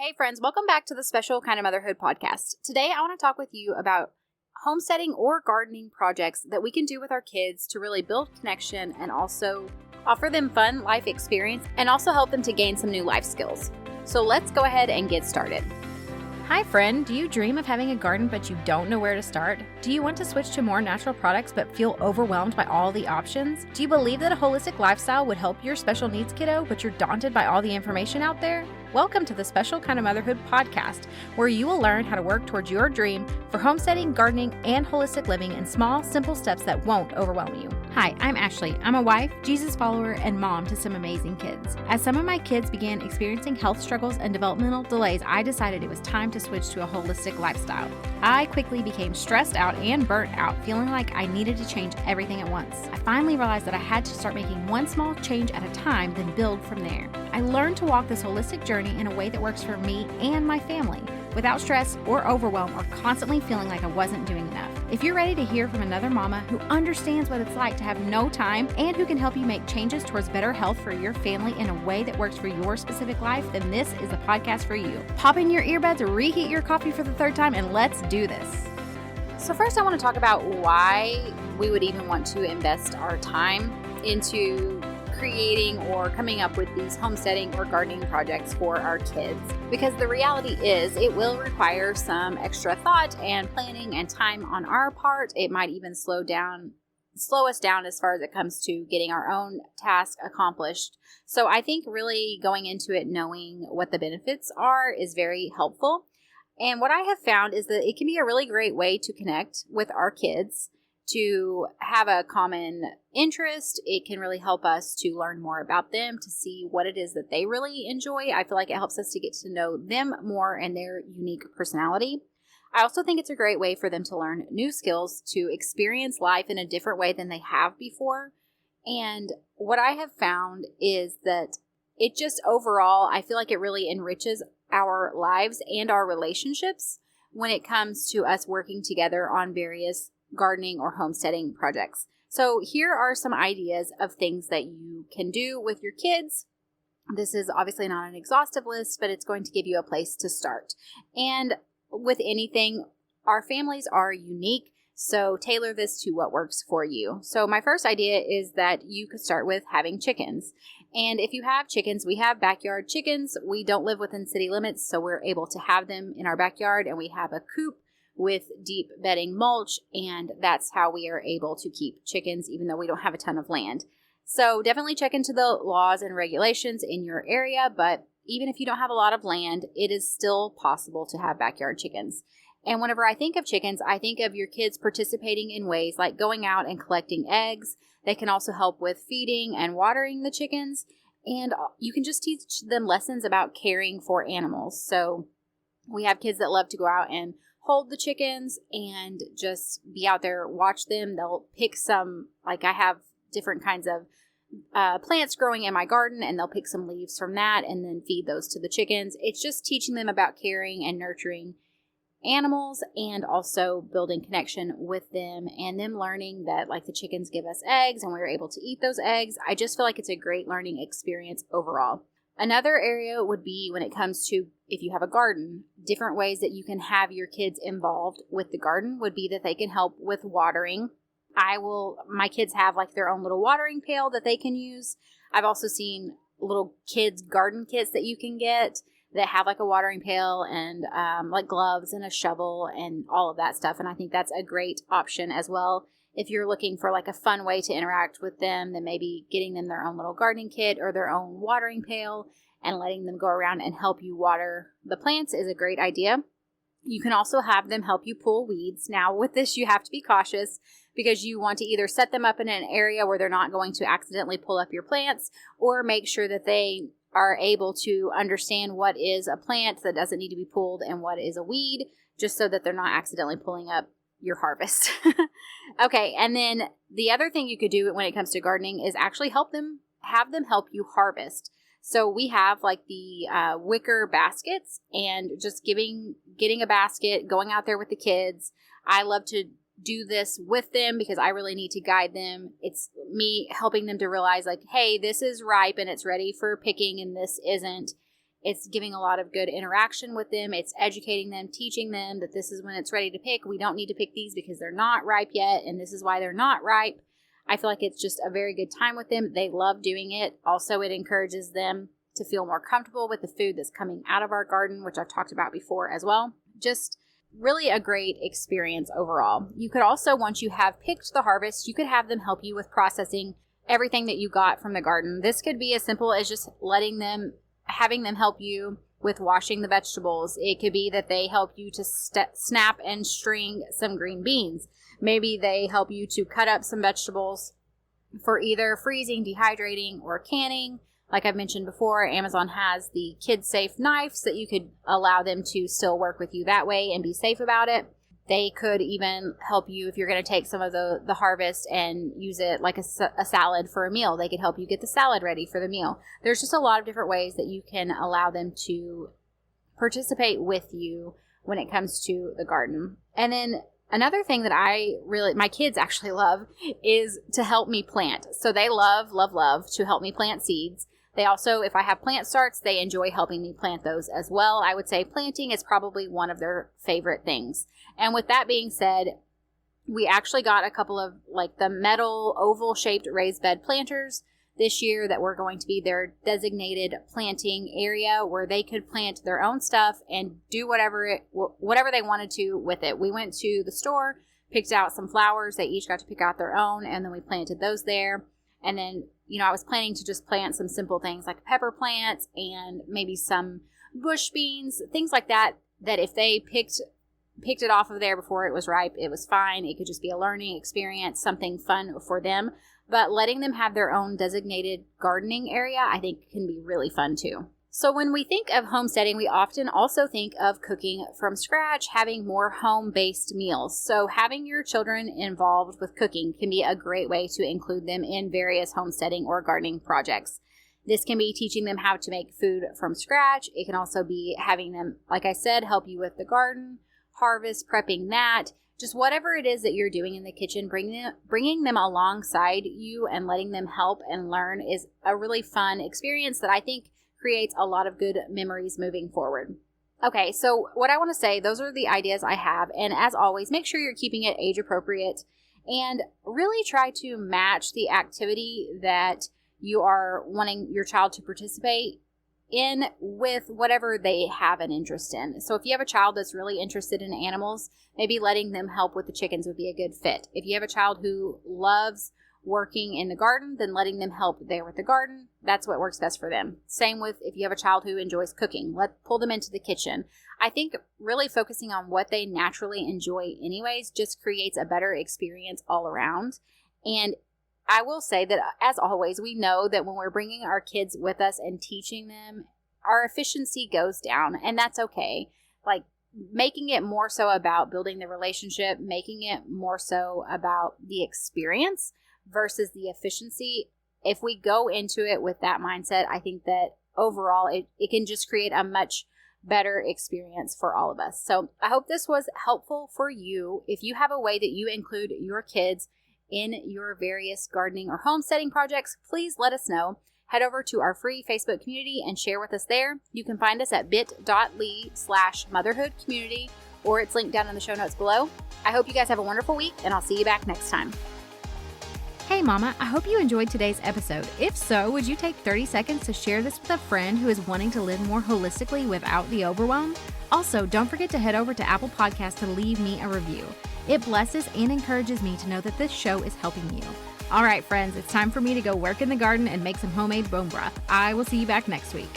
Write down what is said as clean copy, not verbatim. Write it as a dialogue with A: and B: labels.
A: Hey friends, welcome back to the Special Kind of Motherhood podcast. Today I want to talk with you about homesteading or gardening projects that we can do with our kids to really build connection and also offer them fun life experience and also help them to gain some new life skills. So let's go ahead and get started.
B: Hi friend, do you dream of having a garden but you don't know where to start? Do you want to switch to more natural products but feel overwhelmed by all the options? Do you believe that a holistic lifestyle would help your special needs kiddo but you're daunted by all the information out there? Welcome to the Special Kind of Motherhood podcast, where you will learn how to work towards your dream for homesteading, gardening, and holistic living in small, simple steps that won't overwhelm you. Hi, I'm Ashley. I'm a wife, Jesus follower, and mom to some amazing kids. As some of my kids began experiencing health struggles and developmental delays, I decided it was time to switch to a holistic lifestyle. I quickly became stressed out and burnt out, feeling like I needed to change everything at once. I finally realized that I had to start making one small change at a time, then build from there. I learned to walk this holistic journey in a way that works for me and my family, without stress or overwhelm or constantly feeling like I wasn't doing enough. If you're ready to hear from another mama who understands what it's like to have no time and who can help you make changes towards better health for your family in a way that works for your specific life, then this is the podcast for you. Pop in your earbuds, reheat your coffee for the third time, and let's do this.
A: So first I want to talk about why we would even want to invest our time into creating or coming up with these homesteading or gardening projects for our kids. Because the reality is it will require some extra thought and planning and time on our part. It might even slow us down as far as it comes to getting our own task accomplished. So I think really going into it knowing what the benefits are is very helpful. And what I have found is that it can be a really great way to connect with our kids, to have a common interest. It can really help us to learn more about them, to see what it is that they really enjoy. I feel like it helps us to get to know them more and their unique personality. I also think it's a great way for them to learn new skills, to experience life in a different way than they have before. And what I have found is that it just overall, I feel like it really enriches our lives and our relationships when it comes to us working together on various gardening or homesteading projects. So here are some ideas of things that you can do with your kids. This is obviously not an exhaustive list, but it's going to give you a place to start. And with anything, our families are unique, so tailor this to what works for you. So my first idea is that you could start with having chickens. And if you have chickens, we have backyard chickens. We don't live within city limits, so we're able to have them in our backyard, and we have a coop with deep bedding mulch, and that's how we are able to keep chickens even though we don't have a ton of land. So definitely check into the laws and regulations in your area, but even if you don't have a lot of land, it is still possible to have backyard chickens. And whenever I think of chickens, I think of your kids participating in ways like going out and collecting eggs. They can also help with feeding and watering the chickens, and you can just teach them lessons about caring for animals. So we have kids that love to go out and hold the chickens and just be out there, watch them. They'll pick some, like I have different kinds of plants growing in my garden, and they'll pick some leaves from that and then feed those to the chickens. It's just teaching them about caring and nurturing animals and also building connection with them and them learning that like the chickens give us eggs and we're able to eat those eggs. I just feel like it's a great learning experience overall. Another area would be when it comes to if you have a garden, different ways that you can have your kids involved with the garden would be that they can help with watering. My kids have like their own little watering pail that they can use. I've also seen little kids garden kits that you can get that have like a watering pail and like gloves and a shovel and all of that stuff. And I think that's a great option as well. If you're looking for like a fun way to interact with them, then maybe getting them their own little gardening kit or their own watering pail and letting them go around and help you water the plants is a great idea. You can also have them help you pull weeds. Now with this, you have to be cautious because you want to either set them up in an area where they're not going to accidentally pull up your plants, or make sure that they are able to understand what is a plant that doesn't need to be pulled and what is a weed, just so that they're not accidentally pulling up your harvest. Okay, and then the other thing you could do when it comes to gardening is actually have them help you harvest. So we have like the wicker baskets, and just getting a basket, going out there with the kids. I love to do this with them because I really need to guide them. It's me helping them to realize like, hey, this is ripe and it's ready for picking and this isn't. It's giving a lot of good interaction with them. It's educating them, teaching them that this is when it's ready to pick. We don't need to pick these because they're not ripe yet, and this is why they're not ripe. I feel like it's just a very good time with them. They love doing it. Also, it encourages them to feel more comfortable with the food that's coming out of our garden, which I've talked about before as well. Just really a great experience overall. You could also, once you have picked the harvest, you could have them help you with processing everything that you got from the garden. This could be as simple as just having them help you with washing the vegetables. It could be that they help you to snap and string some green beans. Maybe they help you to cut up some vegetables for either freezing, dehydrating, or canning. Like I've mentioned before, Amazon has the kid-safe knives that you could allow them to still work with you that way and be safe about it. They could even help you if you're going to take some of the harvest and use it like a salad for a meal. They could help you get the salad ready for the meal. There's just a lot of different ways that you can allow them to participate with you when it comes to the garden. And then another thing that my kids actually love is to help me plant. So they love to help me plant seeds. They also, if I have plant starts, they enjoy helping me plant those as well. I would say planting is probably one of their favorite things. And with that being said, we actually got a couple of like the metal oval shaped raised bed planters this year that were going to be their designated planting area where they could plant their own stuff and do whatever they wanted to with it. We went to the store, picked out some flowers. They each got to pick out their own, and then we planted those there. And then, I was planning to just plant some simple things like pepper plants and maybe some bush beans, things like that if they picked it off of there before it was ripe, it was fine. It could just be a learning experience, something fun for them. But letting them have their own designated gardening area, I think can be really fun too. So when we think of homesteading, we often also think of cooking from scratch, having more home-based meals. So having your children involved with cooking can be a great way to include them in various homesteading or gardening projects. This can be teaching them how to make food from scratch. It can also be having them, like I said, help you with the garden, harvest, prepping that. Just whatever it is that you're doing in the kitchen, bringing them alongside you and letting them help and learn is a really fun experience that I think creates a lot of good memories moving forward. Okay, so what I want to say, those are the ideas I have. And as always, make sure you're keeping it age appropriate and really try to match the activity that you are wanting your child to participate in with whatever they have an interest in. So if you have a child that's really interested in animals, maybe letting them help with the chickens would be a good fit. If you have a child who loves working in the garden, then letting them help there with the garden, that's what works best for them. Same with if you have a child who enjoys cooking, pull them into the kitchen. I think really focusing on what they naturally enjoy anyways just creates a better experience all around. And I will say that, as always, we know that when we're bringing our kids with us and teaching them, our efficiency goes down, and that's okay. Like, making it more so about building the relationship, making it more so about the experience versus the efficiency. If we go into it with that mindset, I think that overall it can just create a much better experience for all of us. So I hope this was helpful for you. If you have a way that you include your kids in your various gardening or homesteading projects, please let us know. Head over to our free Facebook community and share with us there. You can find us at bit.ly/motherhoodcommunity, or it's linked down in the show notes below. I hope you guys have a wonderful week, and I'll see you back next time.
B: Hey Mama, I hope you enjoyed today's episode. If so, would you take 30 seconds to share this with a friend who is wanting to live more holistically without the overwhelm? Also, don't forget to head over to Apple Podcasts to leave me a review. It blesses and encourages me to know that this show is helping you. All right, friends, it's time for me to go work in the garden and make some homemade bone broth. I will see you back next week.